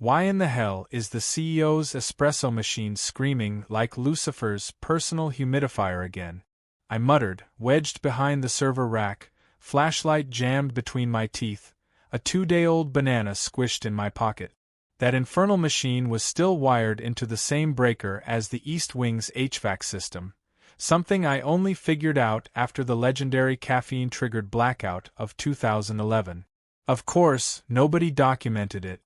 Why in the hell is the CEO's espresso machine screaming like Lucifer's personal humidifier again? I muttered, wedged behind the server rack, flashlight jammed between my teeth, a 2-day-old banana squished in my pocket. That infernal machine was still wired into the same breaker as the East Wing's HVAC system, something I only figured out after the legendary caffeine-triggered blackout of 2011. Of course, nobody documented it.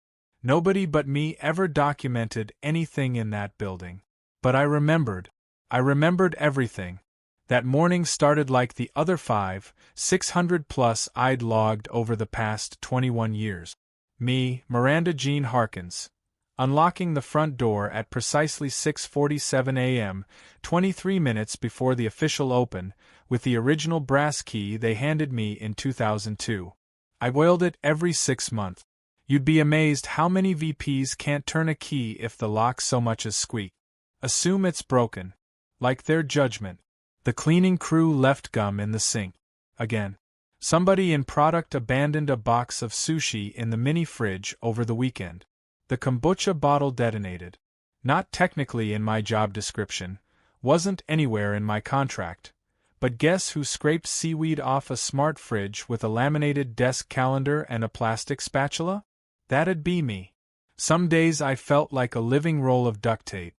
Nobody but me ever documented anything in that building. But I remembered. I remembered everything. That morning started like the other 600+ I'd logged over the past 21 years. Me, Miranda Jean Harkins, unlocking the front door at precisely 6:47 a.m., 23 minutes before the official open, with the original brass key they handed me in 2002. I oiled it every 6 months. You'd be amazed how many VPs can't turn a key if the lock so much as squeaks. Assume it's broken. Like their judgment. The cleaning crew left gum in the sink. Again. Somebody in product abandoned a box of sushi in the mini fridge over the weekend. The kombucha bottle detonated. Not technically in my job description, wasn't anywhere in my contract. But guess who scraped seaweed off a smart fridge with a laminated desk calendar and a plastic spatula? That'd be me. Some days I felt like a living roll of duct tape.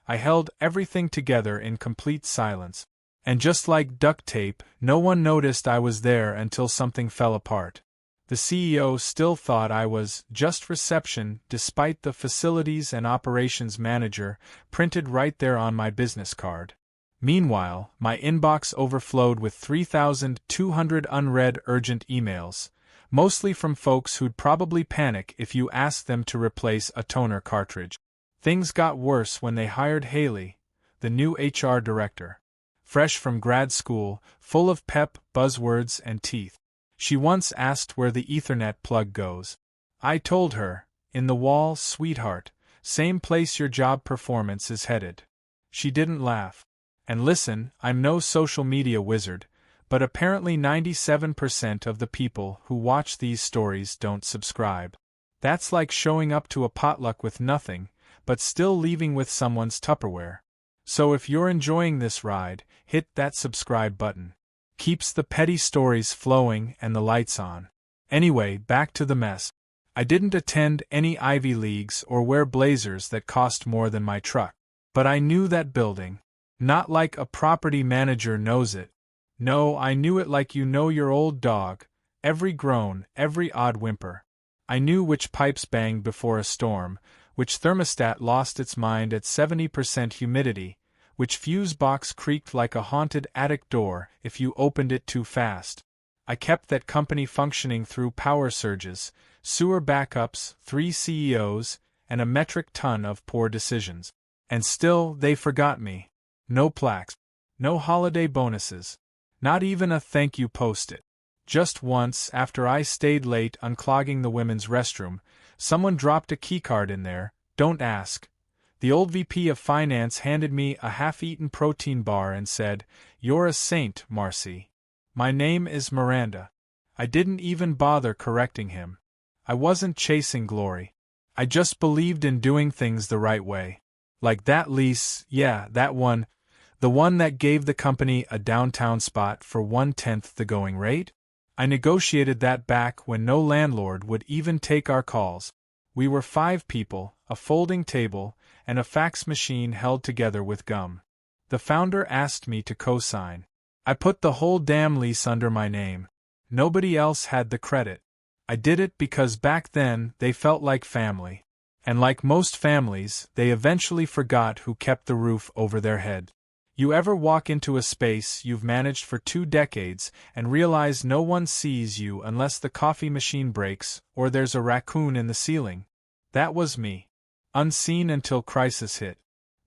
I held everything together in complete silence. And just like duct tape, no one noticed I was there until something fell apart. The CEO still thought I was just reception despite the facilities and operations manager printed right there on my business card. Meanwhile, my inbox overflowed with 3,200 unread urgent emails, mostly from folks who'd probably panic if you asked them to replace a toner cartridge. Things got worse when they hired Haley, the new HR director. Fresh from grad school, full of pep, buzzwords, and teeth. She once asked where the Ethernet plug goes. I told her, in the wall, sweetheart, same place your job performance is headed. She didn't laugh. And listen, I'm no social media wizard, but apparently 97% of the people who watch these stories don't subscribe. That's like showing up to a potluck with nothing, but still leaving with someone's Tupperware. So if you're enjoying this ride, hit that subscribe button. Keeps the petty stories flowing and the lights on. Anyway, back to the mess. I didn't attend any Ivy Leagues or wear blazers that cost more than my truck. But I knew that building. Not like a property manager knows it. No, I knew it like you know your old dog, every groan, every odd whimper. I knew which pipes banged before a storm, which thermostat lost its mind at 70% humidity, which fuse box creaked like a haunted attic door if you opened it too fast. I kept that company functioning through power surges, sewer backups, 3 CEOs, and a metric ton of poor decisions. And still, they forgot me. No plaques. No holiday bonuses. Not even a thank you post-it. Just once, after I stayed late unclogging the women's restroom, someone dropped a keycard in there, don't ask. The old VP of Finance handed me a half-eaten protein bar and said, "You're a saint, Marcy." My name is Miranda. I didn't even bother correcting him. I wasn't chasing glory. I just believed in doing things the right way. Like that lease, yeah, that one. The one that gave the company a downtown spot for 1/10 the going rate? I negotiated that back when no landlord would even take our calls. We were 5 people, a folding table, and a fax machine held together with gum. The founder asked me to co-sign. I put the whole damn lease under my name. Nobody else had the credit. I did it because back then they felt like family. And like most families, they eventually forgot who kept the roof over their head. You ever walk into a space you've managed for 2 decades and realize no one sees you unless the coffee machine breaks or there's a raccoon in the ceiling? That was me. Unseen until crisis hit.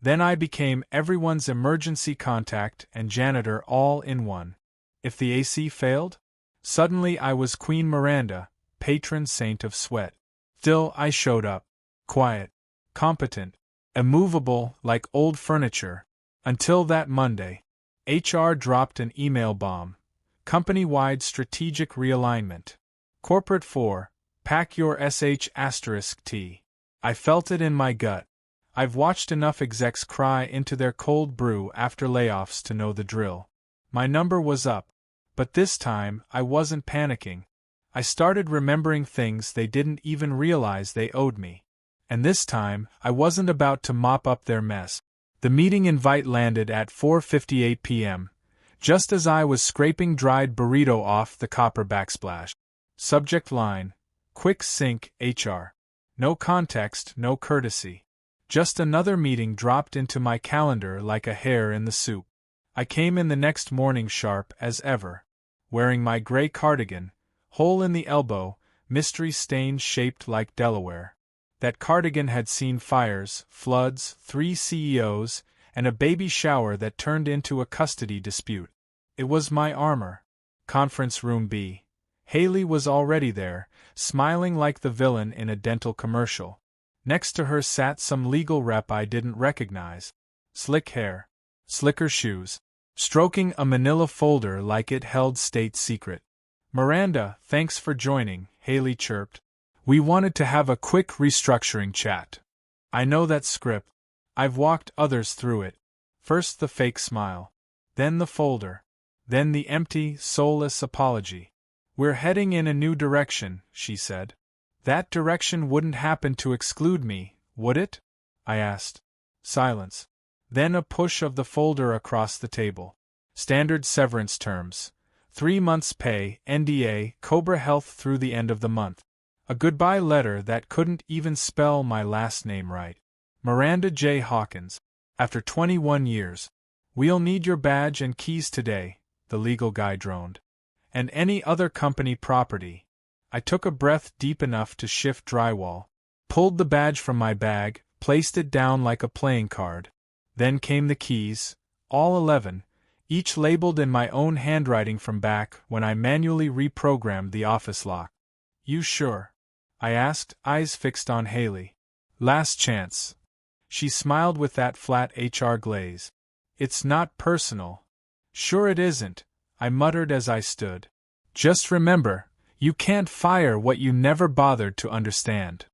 Then I became everyone's emergency contact and janitor all in one. If the AC failed? Suddenly I was Queen Miranda, patron saint of sweat. Still, I showed up. Quiet. Competent. Immovable like old furniture. Until that Monday. HR dropped an email bomb. Company-wide strategic realignment. Corporate 4, pack your sh*t. I felt it in my gut. I've watched enough execs cry into their cold brew after layoffs to know the drill. My number was up. But this time, I wasn't panicking. I started remembering things they didn't even realize they owed me. And this time, I wasn't about to mop up their mess. The meeting invite landed at 4:58 p.m., just as I was scraping dried burrito off the copper backsplash. Subject line: Quick Sync HR. No context, no courtesy. Just another meeting dropped into my calendar like a hair in the soup. I came in the next morning sharp as ever, wearing my gray cardigan, hole in the elbow, mystery stains shaped like Delaware. That cardigan had seen fires, floods, 3 CEOs, and a baby shower that turned into a custody dispute. It was my armor. Conference Room B. Haley was already there, smiling like the villain in a dental commercial. Next to her sat some legal rep I didn't recognize. Slick hair, slicker shoes, stroking a manila folder like it held state secret. "Miranda, thanks for joining," Haley chirped. "We wanted to have a quick restructuring chat." I know that script. I've walked others through it. First the fake smile. Then the folder. Then the empty, soulless apology. "We're heading in a new direction," she said. "That direction wouldn't happen to exclude me, would it?" I asked. Silence. Then a push of the folder across the table. Standard severance terms. 3 months pay, NDA, Cobra Health through the end of the month. A goodbye letter that couldn't even spell my last name right. Miranda J. Hawkins. After 21 years. "We'll need your badge and keys today," the legal guy droned. "And any other company property." I took a breath deep enough to shift drywall, pulled the badge from my bag, placed it down like a playing card. Then came the keys, all 11, each labeled in my own handwriting from back when I manually reprogrammed the office lock. "You sure?" I asked, eyes fixed on Haley. "Last chance." She smiled with that flat HR glaze. "It's not personal." "Sure it isn't," I muttered as I stood. "Just remember, you can't fire what you never bothered to understand."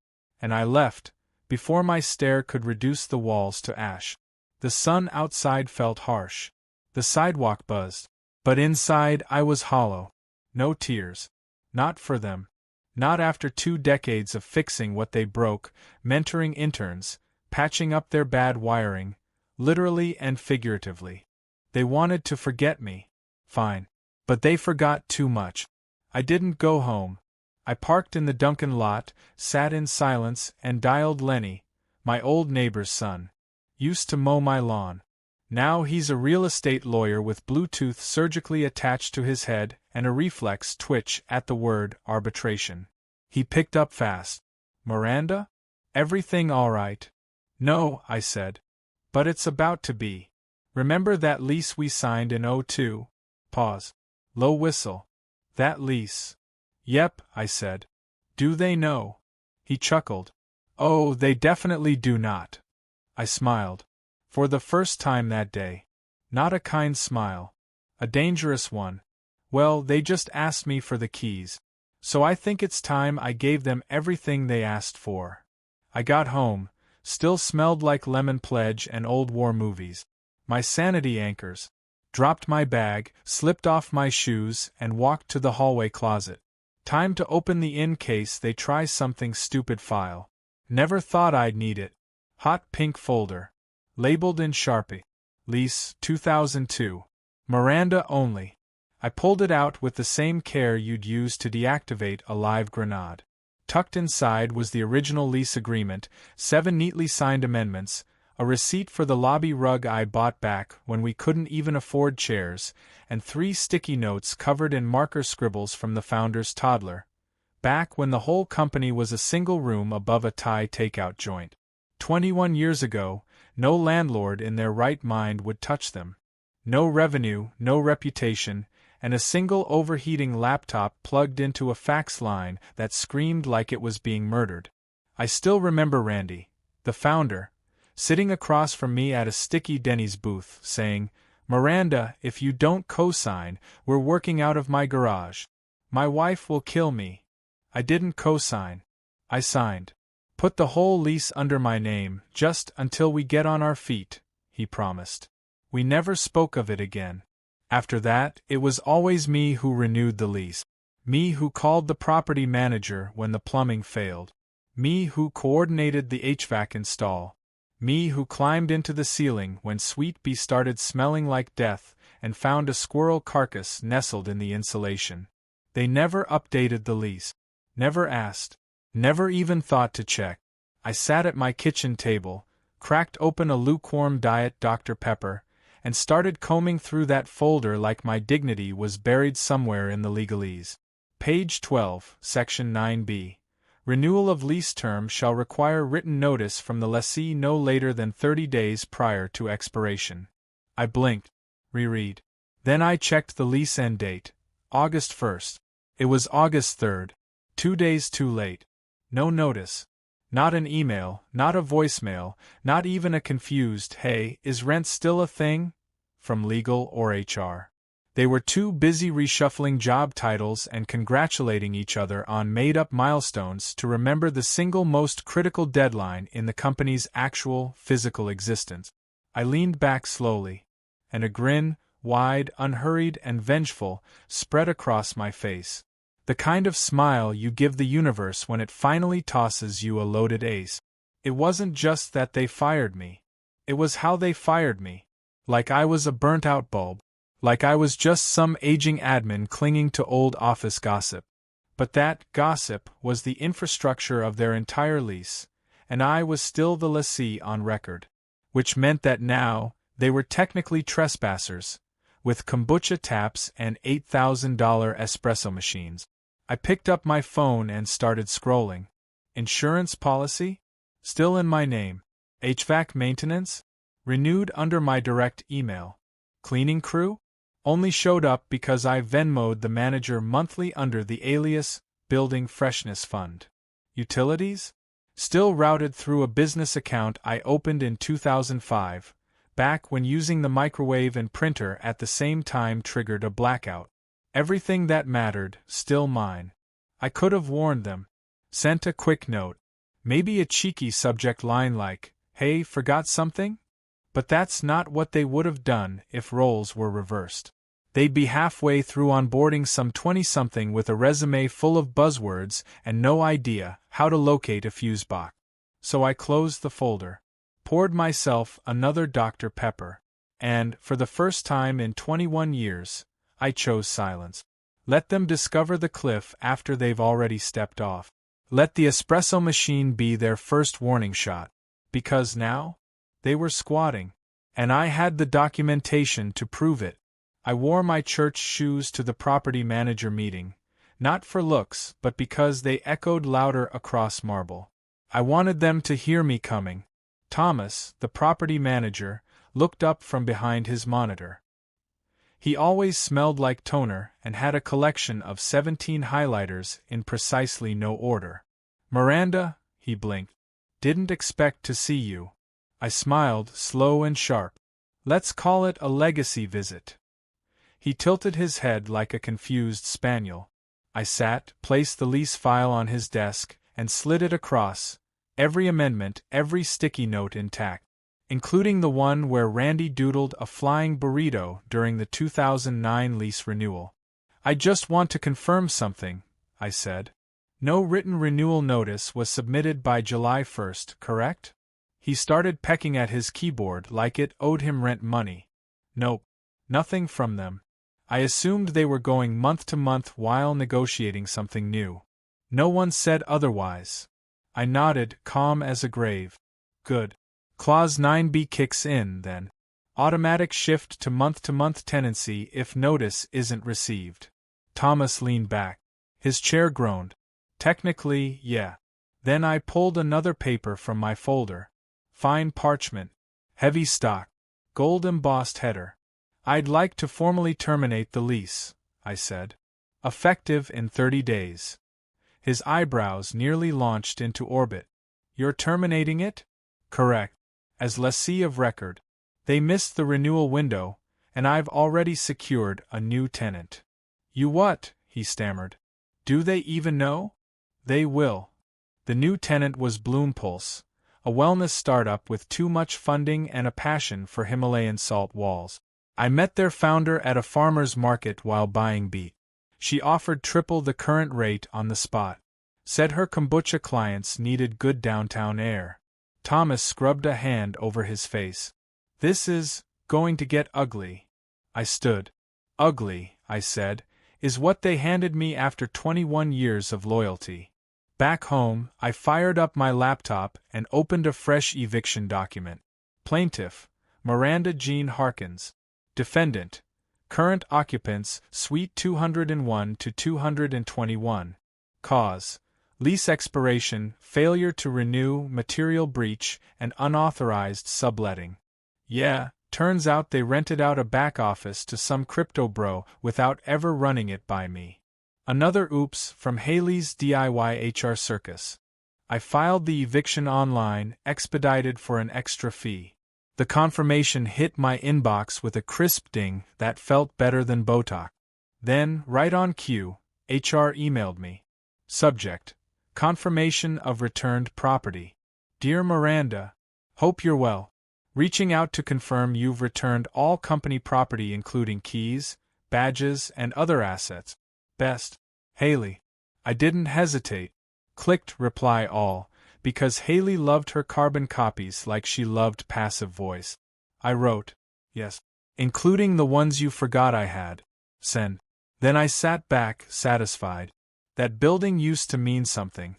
And I left, before my stare could reduce the walls to ash. The sun outside felt harsh. The sidewalk buzzed. But inside I was hollow. No tears. Not for them. Not after 2 decades of fixing what they broke, mentoring interns, patching up their bad wiring, literally and figuratively. They wanted to forget me. Fine. But they forgot too much. I didn't go home. I parked in the Duncan lot, sat in silence, and dialed Lenny, my old neighbor's son. Used to mow my lawn. Now he's a real estate lawyer with Bluetooth surgically attached to his head and a reflex twitch at the word arbitration. He picked up fast. "Miranda? Everything all right?" "No," I said. "But it's about to be. Remember that lease we signed in '02? Pause. Low whistle. "That lease." "Yep," I said. "Do they know?" He chuckled. "Oh, they definitely do not." I smiled. For the first time that day. Not a kind smile. A dangerous one. "Well, they just asked me for the keys. So I think it's time I gave them everything they asked for." I got home, still smelled like lemon pledge and old war movies. My sanity anchors. Dropped my bag, slipped off my shoes, and walked to the hallway closet. Time to open the in case they try something stupid file. Never thought I'd need it. Hot pink folder. Labeled in Sharpie. Lease, 2002. Miranda only. I pulled it out with the same care you'd use to deactivate a live grenade. Tucked inside was the original lease agreement, 7 neatly signed amendments, a receipt for the lobby rug I bought back when we couldn't even afford chairs, and 3 sticky notes covered in marker scribbles from the founder's toddler. Back when the whole company was a single room above a Thai takeout joint. 21 years ago, no landlord in their right mind would touch them. No revenue, no reputation, and a single overheating laptop plugged into a fax line that screamed like it was being murdered. I still remember Randy, the founder, sitting across from me at a sticky Denny's booth, saying, "Miranda, if you don't co-sign, we're working out of my garage. My wife will kill me." I didn't co-sign. I signed. Put the whole lease under my name, just until we get on our feet, he promised. We never spoke of it again. After that, it was always me who renewed the lease. Me who called the property manager when the plumbing failed. Me who coordinated the HVAC install. Me who climbed into the ceiling when Sweet Bee started smelling like death and found a squirrel carcass nestled in the insulation. They never updated the lease. Never asked. Never even thought to check. I sat at my kitchen table, cracked open a lukewarm Diet Dr. Pepper, and started combing through that folder like my dignity was buried somewhere in the legalese. Page 12, Section 9b. Renewal of lease term shall require written notice from the lessee no later than 30 days prior to expiration. I blinked. Reread. Then I checked the lease end date. August 1st. It was August 3rd. 2 days too late. No notice. Not an email, not a voicemail, not even a confused, "Hey, is rent still a thing?" from legal or HR. They were too busy reshuffling job titles and congratulating each other on made-up milestones to remember the single most critical deadline in the company's actual, physical existence. I leaned back slowly, and a grin, wide, unhurried, and vengeful, spread across my face. The kind of smile you give the universe when it finally tosses you a loaded ace. It wasn't just that they fired me. It was how they fired me. Like I was a burnt-out bulb. Like I was just some aging admin clinging to old office gossip. But that gossip was the infrastructure of their entire lease, and I was still the lessee on record. Which meant that now, they were technically trespassers, with kombucha taps and $8,000 espresso machines. I picked up my phone and started scrolling. Insurance policy? Still in my name. HVAC maintenance? Renewed under my direct email. Cleaning crew? Only showed up because I Venmo'd the manager monthly under the alias Building Freshness Fund. Utilities? Still routed through a business account I opened in 2005, back when using the microwave and printer at the same time triggered a blackout. Everything that mattered, still mine. I could have warned them. Sent a quick note. Maybe a cheeky subject line like, "Hey, forgot something?" But that's not what they would have done if roles were reversed. They'd be halfway through onboarding some 20-something with a resume full of buzzwords and no idea how to locate a fuse box. So I closed the folder, poured myself another Dr. Pepper, and, for the first time in 21 years, I chose silence. Let them discover the cliff after they've already stepped off. Let the espresso machine be their first warning shot. Because now, they were squatting, and I had the documentation to prove it. I wore my church shoes to the property manager meeting, not for looks but because they echoed louder across marble. I wanted them to hear me coming. Thomas, the property manager, looked up from behind his monitor. He always smelled like toner and had a collection of 17 highlighters in precisely no order. "Miranda," he blinked. "Didn't expect to see you." I smiled, slow and sharp. "Let's call it a legacy visit." He tilted his head like a confused spaniel. I sat, placed the lease file on his desk, and slid it across, every amendment, every sticky note intact, including the one where Randy doodled a flying burrito during the 2009 lease renewal. "I just want to confirm something," I said. "No written renewal notice was submitted by July 1st, correct?" He started pecking at his keyboard like it owed him rent money. "Nope. Nothing from them. I assumed they were going month to month while negotiating something new. No one said otherwise." I nodded, calm as a grave. "Good. Clause 9b kicks in, then. Automatic shift to month tenancy if notice isn't received." Thomas leaned back. His chair groaned. "Technically, yeah." Then I pulled another paper from my folder. Fine parchment. Heavy stock. Gold-embossed header. "I'd like to formally terminate the lease," I said. "Effective in 30 days. His eyebrows nearly launched into orbit. "You're terminating it?" "Correct. As lessee of record. They missed the renewal window, and I've already secured a new tenant." "You what?" he stammered. "Do they even know?" "They will. The new tenant was Bloompulse, a wellness startup with too much funding and a passion for Himalayan salt walls. I met their founder at a farmer's market while buying beet. She offered triple the current rate on the spot. Said her kombucha clients needed good downtown air. Thomas scrubbed a hand over his face. This is going to get ugly. I stood. Ugly, I said, is what they handed me after 21 years of loyalty. Back home, I fired up my laptop and opened a fresh eviction document. Plaintiff, Miranda Jean Harkins. Defendant, current occupants, Suite 201 to 221. Cause, lease expiration, failure to renew, material breach, and unauthorized subletting. Yeah, turns out they rented out a back office to some crypto bro without ever running it by me. Another oops from Haley's DIY HR circus. I filed the eviction online, expedited for an extra fee. The confirmation hit my inbox with a crisp ding that felt better than Botox. Then, right on cue, HR emailed me. Subject: confirmation of returned property. Dear Miranda, hope you're well. Reaching out to confirm you've returned all company property including keys, badges, and other assets. Best, Haley. I didn't hesitate. Clicked reply all, because Haley loved her carbon copies like she loved passive voice. I wrote, yes, including the ones you forgot I had. Send. Then I sat back, satisfied. That building used to mean something.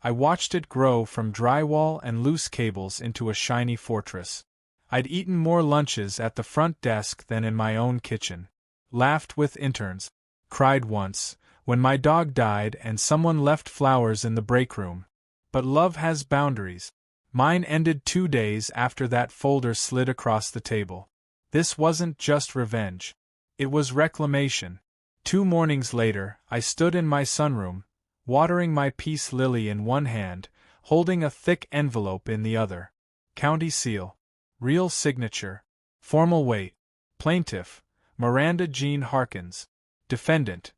I watched it grow from drywall and loose cables into a shiny fortress. I'd eaten more lunches at the front desk than in my own kitchen. Laughed with interns. Cried once, when my dog died and someone left flowers in the break room. But love has boundaries. Mine ended 2 days after that folder slid across the table. This wasn't just revenge. It was reclamation. 2 mornings later, I stood in my sunroom, watering my peace lily in one hand, holding a thick envelope in the other. County seal. Real signature. Formal weight. Plaintiff, Miranda Jean Harkins. Defendant.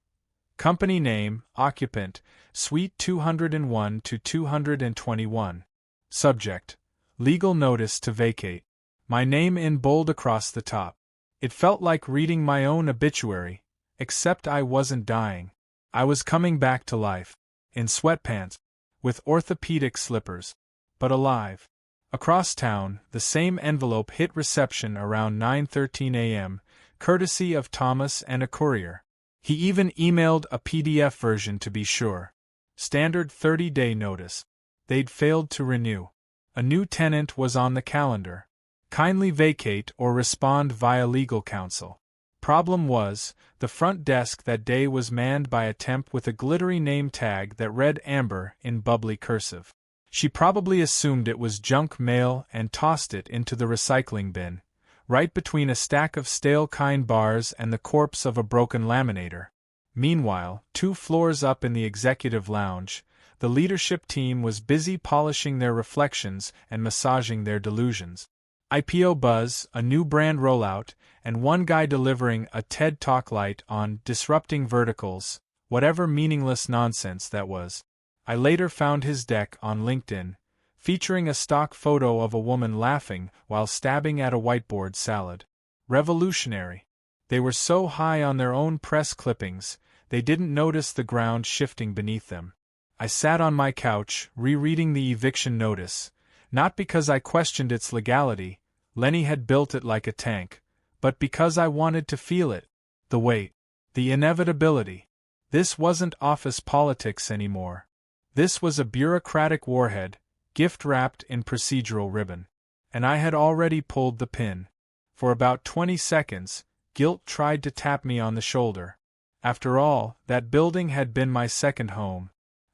Company name, occupant, Suite 201 to 221. Subject: legal notice to vacate. My name in bold across the top. It felt like reading my own obituary, except I wasn't dying. I was coming back to life. In sweatpants. With orthopedic slippers. But alive. Across town, the same envelope hit reception around 9:13 a.m., courtesy of Thomas and a courier. He even emailed a PDF version to be sure. Standard 30-day notice. They'd failed to renew. A new tenant was on the calendar. Kindly vacate or respond via legal counsel. Problem was, the front desk that day was manned by a temp with a glittery name tag that read Amber in bubbly cursive. She probably assumed it was junk mail and tossed it into the recycling bin, right between a stack of stale Kind bars and the corpse of a broken laminator. Meanwhile, 2 floors up in the executive lounge, the leadership team was busy polishing their reflections and massaging their delusions. IPO buzz, a new brand rollout, and one guy delivering a TED Talk light on disrupting verticals, whatever meaningless nonsense that was. I later found his deck on LinkedIn, featuring a stock photo of a woman laughing while stabbing at a whiteboard salad. Revolutionary. They were so high on their own press clippings, they didn't notice the ground shifting beneath them. I sat on my couch, rereading the eviction notice, not because I questioned its legality, Lenny had built it like a tank, but because I wanted to feel it. The weight. The inevitability. This wasn't office politics anymore. This was a bureaucratic warhead, gift-wrapped in procedural ribbon. And I had already pulled the pin. For about 20 seconds, guilt tried to tap me on the shoulder. After all, that building had been my second home.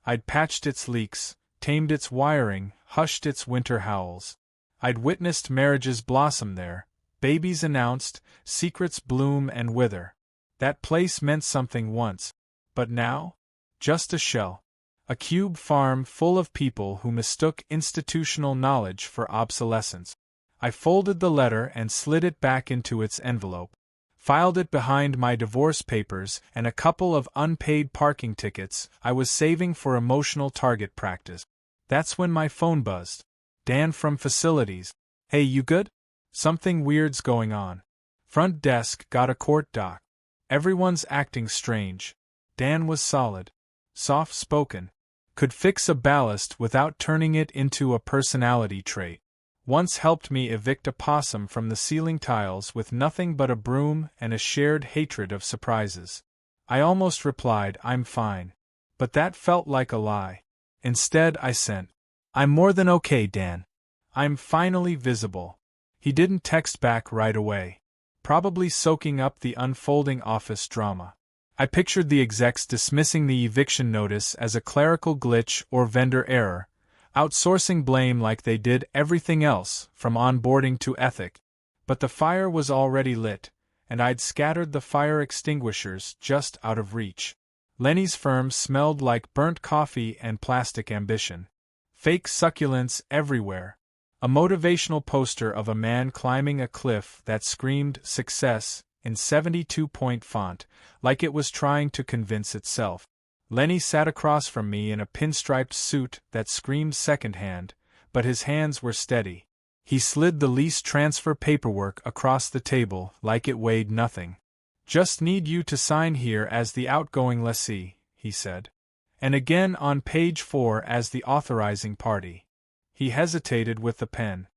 I'd patched its leaks, tamed its wiring, hushed its winter howls. I'd witnessed marriages blossom there, babies announced, secrets bloom and wither. That place meant something once. But now? Just a shell. A cube farm full of people who mistook institutional knowledge for obsolescence. I folded the letter and slid it back into its envelope. Filed it behind my divorce papers and a couple of unpaid parking tickets I was saving for emotional target practice. That's when my phone buzzed. Dan from facilities. Hey, you good? Something weird's going on. Front desk got a court doc. Everyone's acting strange. Dan was solid. Soft-spoken. Could fix a ballast without turning it into a personality trait. Once helped me evict a possum from the ceiling tiles with nothing but a broom and a shared hatred of surprises. I almost replied, "I'm fine." But that felt like a lie. Instead, I sent, "I'm more than okay, Dan. I'm finally visible." He didn't text back right away. Probably soaking up the unfolding office drama. I pictured the execs dismissing the eviction notice as a clerical glitch or vendor error, outsourcing blame like they did everything else, from onboarding to ethic. But the fire was already lit, and I'd scattered the fire extinguishers just out of reach. Lenny's firm smelled like burnt coffee and plastic ambition. Fake succulents everywhere. A motivational poster of a man climbing a cliff that screamed success in 72-point font, like it was trying to convince itself. Lenny sat across from me in a pinstriped suit that screamed secondhand, but his hands were steady. He slid the lease transfer paperwork across the table like it weighed nothing. "Just need you to sign here as the outgoing lessee," he said. "And again on page 4 as the authorizing party." He hesitated with the pen.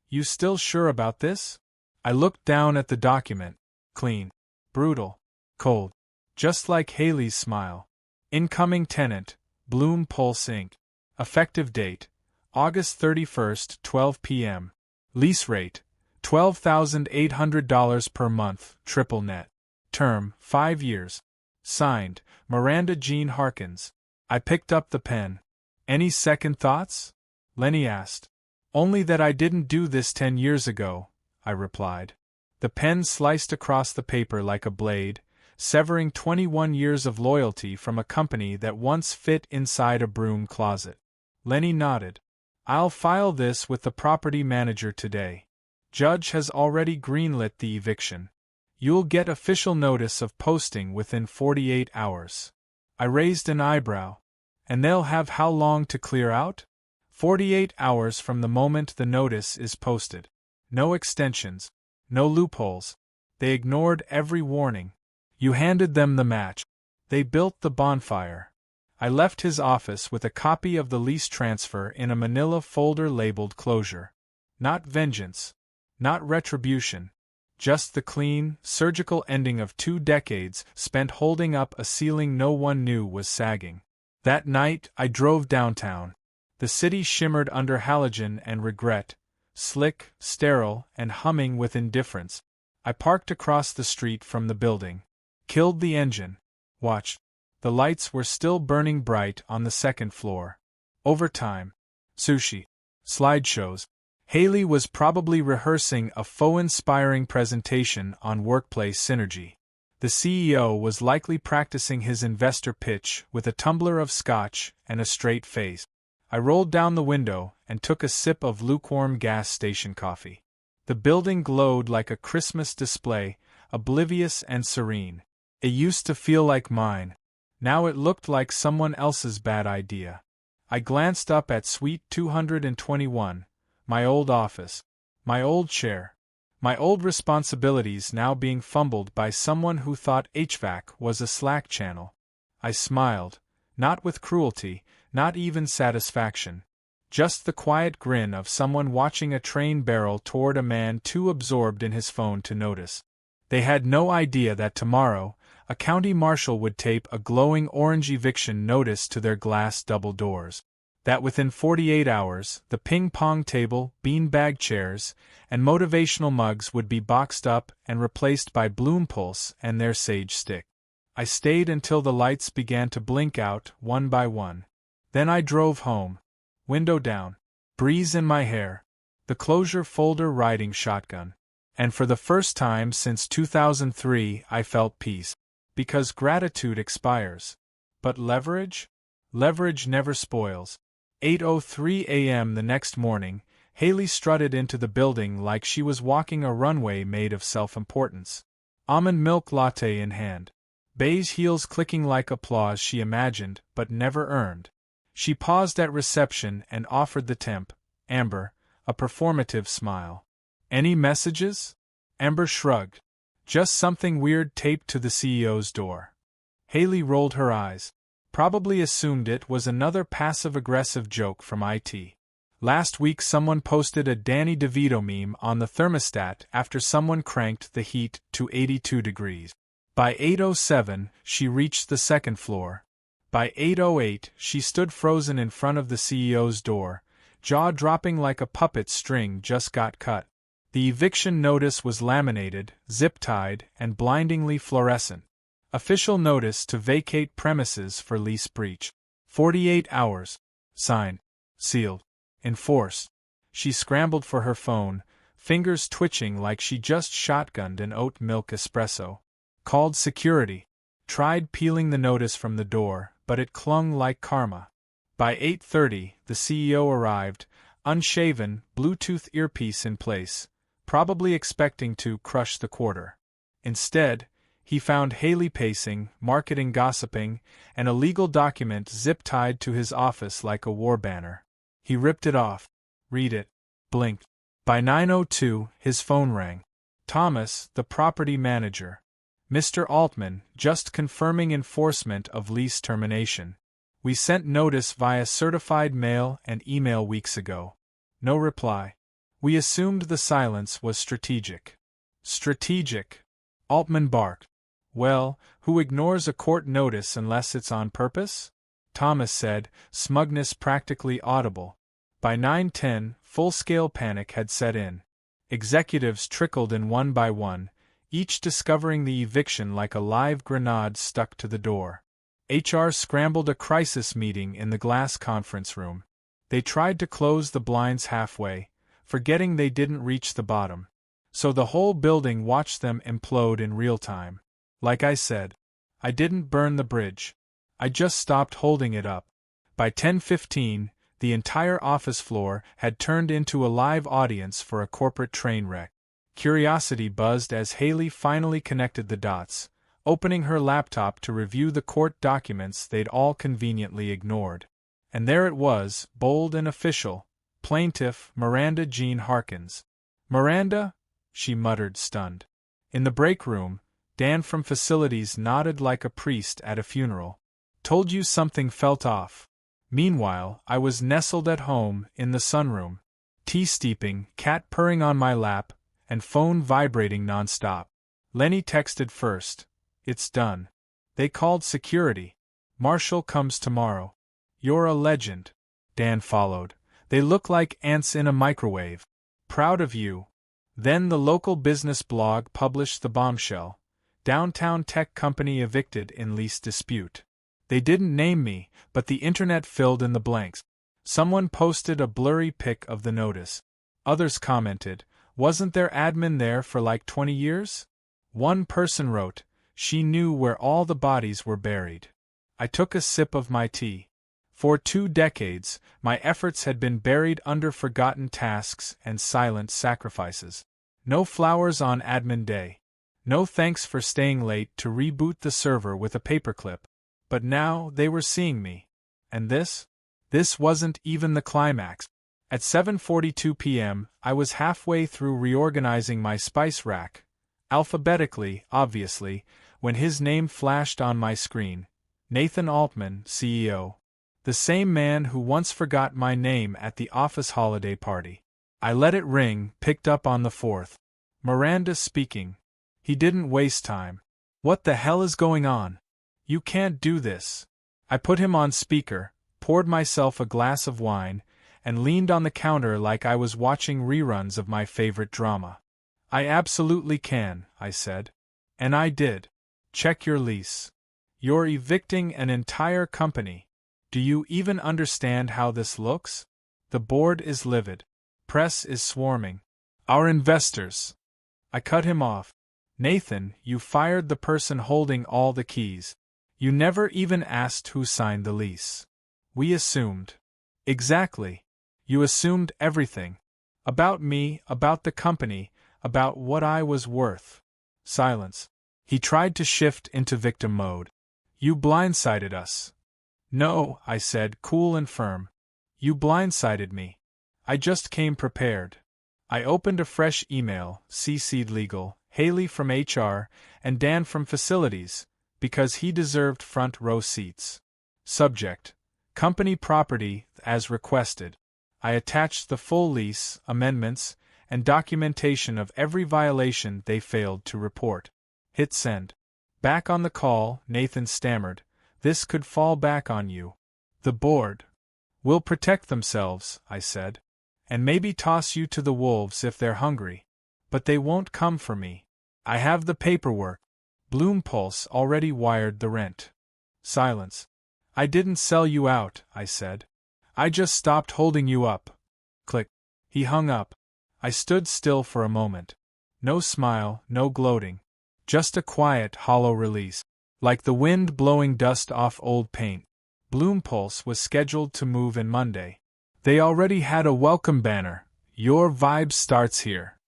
"You still sure about this?" I looked down at the document. Clean. Brutal. Cold. Just like Haley's smile. Incoming tenant, Bloom Pulse Inc. Effective date, August 31st, 12 p.m. Lease rate, $12,800 per month, triple net. Term, 5 years. Signed, Miranda Jean Harkins. I picked up the pen. "Any second thoughts?" Lenny asked. "Only that I didn't do this 10 years ago," I replied. The pen sliced across the paper like a blade, severing 21 years of loyalty from a company that once fit inside a broom closet. Lenny nodded. "I'll file this with the property manager today. Judge has already greenlit the eviction. You'll get official notice of posting within 48 hours. I raised an eyebrow. "And they'll have how long to clear out?" 48 hours from the moment the notice is posted. No extensions. No loopholes. They ignored every warning. You handed them the match. They built the bonfire. I left his office with a copy of the lease transfer in a manila folder labeled closure. Not vengeance. Not retribution. Just the clean, surgical ending of 2 decades spent holding up a ceiling no one knew was sagging. That night, I drove downtown. The city shimmered under halogen and regret, slick, sterile, and humming with indifference. I parked across the street from the building. Killed the engine. Watched. The lights were still burning bright on the second floor. Overtime. Sushi. Slideshows. Haley was probably rehearsing a faux-inspiring presentation on workplace synergy. The CEO was likely practicing his investor pitch with a tumbler of scotch and a straight face. I rolled down the window and took a sip of lukewarm gas station coffee. The building glowed like a Christmas display, oblivious and serene. It used to feel like mine. Now it looked like someone else's bad idea. I glanced up at Suite 221, my old office, my old chair, my old responsibilities now being fumbled by someone who thought HVAC was a Slack channel. I smiled, not with cruelty, not even satisfaction. Just the quiet grin of someone watching a train barrel toward a man too absorbed in his phone to notice. They had no idea that tomorrow, a county marshal would tape a glowing orange eviction notice to their glass double doors. That within 48 hours, the ping-pong table, beanbag chairs, and motivational mugs would be boxed up and replaced by Bloom Pulse and their sage stick. I stayed until the lights began to blink out one by one. Then I drove home. Window down. Breeze in my hair. The closure folder riding shotgun. And for the first time since 2003 I felt peace. Because gratitude expires. But leverage? Leverage never spoils. 8:03 a.m. the next morning, Haley strutted into the building like she was walking a runway made of self-importance. Almond milk latte in hand. Beige heels clicking like applause she imagined but never earned. She paused at reception and offered the temp, Amber, a performative smile. Any messages? Amber shrugged. Just something weird taped to the CEO's door. Haley rolled her eyes. Probably assumed it was another passive-aggressive joke from IT. Last week someone posted a Danny DeVito meme on the thermostat after someone cranked the heat to 82 degrees. By 8:07, she reached the second floor. By 8:08, she stood frozen in front of the CEO's door, jaw dropping like a puppet string just got cut. The eviction notice was laminated, zip-tied, and blindingly fluorescent. Official notice to vacate premises for lease breach. 48 hours. Signed. Sealed. Enforced. She scrambled for her phone, fingers twitching like she just shotgunned an oat milk espresso. Called security. Tried peeling the notice from the door, but it clung like karma. By 8:30, the CEO arrived, unshaven, Bluetooth earpiece in place, probably expecting to crush the quarter. Instead, he found Haley pacing, marketing gossiping, and a legal document zip-tied to his office like a war banner. He ripped it off. Read it. Blinked. By 9:02, his phone rang. Thomas, the property manager. Mr. Altman, just confirming enforcement of lease termination. We sent notice via certified mail and email weeks ago. No reply. We assumed the silence was strategic. Strategic. Altman barked. Well, who ignores a court notice unless it's on purpose? Thomas said, smugness practically audible. By 9:10, full-scale panic had set in. Executives trickled in one by one, each discovering the eviction like a live grenade stuck to the door. HR scrambled a crisis meeting in the glass conference room. They tried to close the blinds halfway, forgetting they didn't reach the bottom. So the whole building watched them implode in real time. Like I said, I didn't burn the bridge. I just stopped holding it up. By 10:15, the entire office floor had turned into a live audience for a corporate train wreck. Curiosity buzzed as Haley finally connected the dots, opening her laptop to review the court documents they'd all conveniently ignored. And there it was, bold and official, Plaintiff Miranda Jean Harkins. Miranda? She muttered, stunned. In the break room, Dan from facilities nodded like a priest at a funeral. Told you something felt off. Meanwhile, I was nestled at home, in the sunroom. Tea steeping, cat purring on my lap, and phone vibrating nonstop. Lenny texted first. It's done. They called security. Marshall comes tomorrow. You're a legend. Dan followed. They look like ants in a microwave. Proud of you. Then the local business blog published the bombshell. Downtown tech company evicted in lease dispute. They didn't name me, but the internet filled in the blanks. Someone posted a blurry pic of the notice. Others commented, wasn't their admin there for like 20 years? One person wrote, she knew where all the bodies were buried. I took a sip of my tea. For 2 decades, my efforts had been buried under forgotten tasks and silent sacrifices. No flowers on admin day. No thanks for staying late to reboot the server with a paperclip. But now they were seeing me. And this? This wasn't even the climax. At 7:42 p.m., I was halfway through reorganizing my spice rack, alphabetically, obviously, when his name flashed on my screen. Nathan Altman, CEO. The same man who once forgot my name at the office holiday party. I let it ring, picked up on the fourth. Miranda speaking. He didn't waste time. What the hell is going on? You can't do this. I put him on speaker, poured myself a glass of wine, and leaned on the counter like I was watching reruns of my favorite drama. I absolutely can, I said. And I did. Check your lease. You're evicting an entire company. Do you even understand how this looks? The board is livid. Press is swarming. Our investors. I cut him off. Nathan, you fired the person holding all the keys. You never even asked who signed the lease. We assumed. Exactly. You assumed everything. About me, about the company, about what I was worth. Silence. He tried to shift into victim mode. You blindsided us. No, I said, cool and firm. You blindsided me. I just came prepared. I opened a fresh email, CC'd legal, Haley from HR, and Dan from facilities, because he deserved front row seats. Subject: company property, as requested. I attached the full lease, amendments, and documentation of every violation they failed to report. Hit send. Back on the call, Nathan stammered, "This could fall back on you. The board will protect themselves," I said. "And maybe toss you to the wolves if they're hungry. But they won't come for me. I have the paperwork. Bloompulse already wired the rent." Silence. "I didn't sell you out," I said. "I just stopped holding you up." Click. He hung up. I stood still for a moment. No smile, no gloating. Just a quiet, hollow release. Like the wind blowing dust off old paint. Bloompulse was scheduled to move in Monday. They already had a welcome banner. "Your vibe starts here."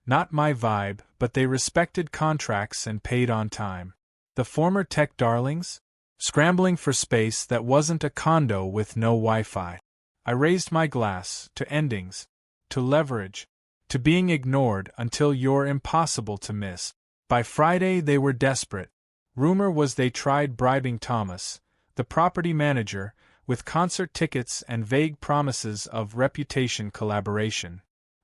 Not my vibe, but they respected contracts and paid on time. The former tech darlings? Scrambling for space that wasn't a condo with no Wi-Fi. I raised my glass, to endings. To leverage. To being ignored until you're impossible to miss. By Friday they were desperate. Rumor was they tried bribing Thomas, the property manager, with concert tickets and vague promises of reputation collaboration.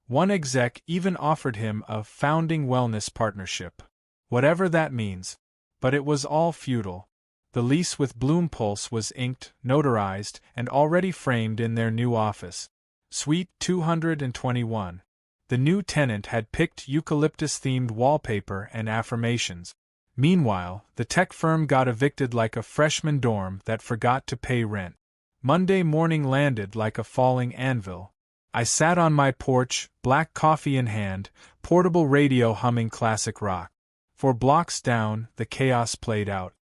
One exec even offered him a founding wellness partnership. Whatever that means. But it was all futile. The lease with Bloompulse was inked, notarized, and already framed in their new office. Suite 221. The new tenant had picked eucalyptus-themed wallpaper and affirmations. Meanwhile, the tech firm got evicted like a freshman dorm that forgot to pay rent. Monday morning landed like a falling anvil. I sat on my porch, black coffee in hand, portable radio humming classic rock. For blocks down, the chaos played out.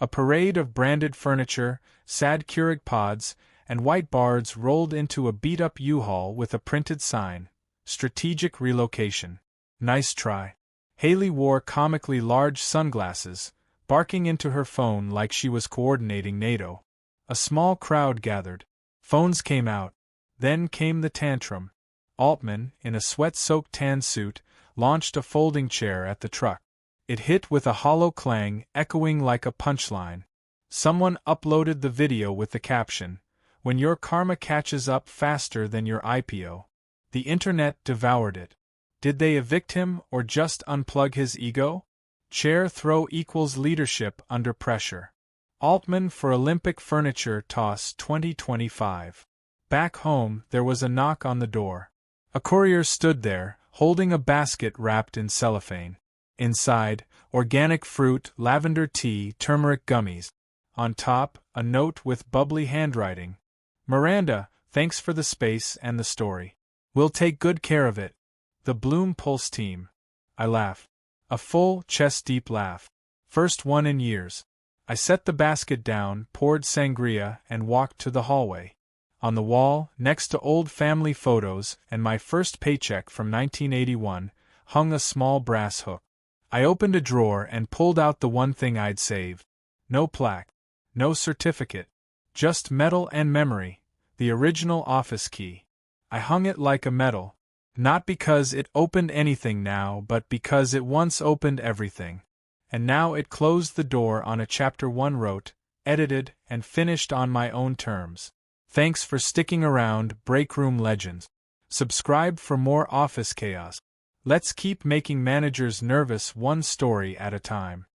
A parade of branded furniture, sad Keurig pods, and white bards rolled into a beat-up U-Haul with a printed sign, "Strategic Relocation." Nice try. Haley wore comically large sunglasses, barking into her phone like she was coordinating NATO. A small crowd gathered. Phones came out. Then came the tantrum. Altman, in a sweat-soaked tan suit, launched a folding chair at the truck. It hit with a hollow clang, echoing like a punchline. Someone uploaded the video with the caption, "When your karma catches up faster than your IPO." The internet devoured it. Did they evict him or just unplug his ego? Chair throw equals leadership under pressure. Altman for Olympic furniture toss 2025. Back home, there was a knock on the door. A courier stood there, holding a basket wrapped in cellophane. Inside, organic fruit, lavender tea, turmeric gummies. On top, a note with bubbly handwriting. "Miranda, thanks for the space and the story. We'll take good care of it. The Bloompulse team." I laughed. A full, chest-deep laugh. First one in years. I set the basket down, poured sangria, and walked to the hallway. On the wall, next to old family photos and my first paycheck from 1981, hung a small brass hook. I opened a drawer and pulled out the one thing I'd saved. No plaque. No certificate. Just metal and memory. The original office key. I hung it like a medal. Not because it opened anything now, but because it once opened everything. And now it closed the door on a chapter one wrote, edited, and finished on my own terms. Thanks for sticking around, Breakroom Legends. Subscribe for more office chaos. Let's keep making managers nervous one story at a time.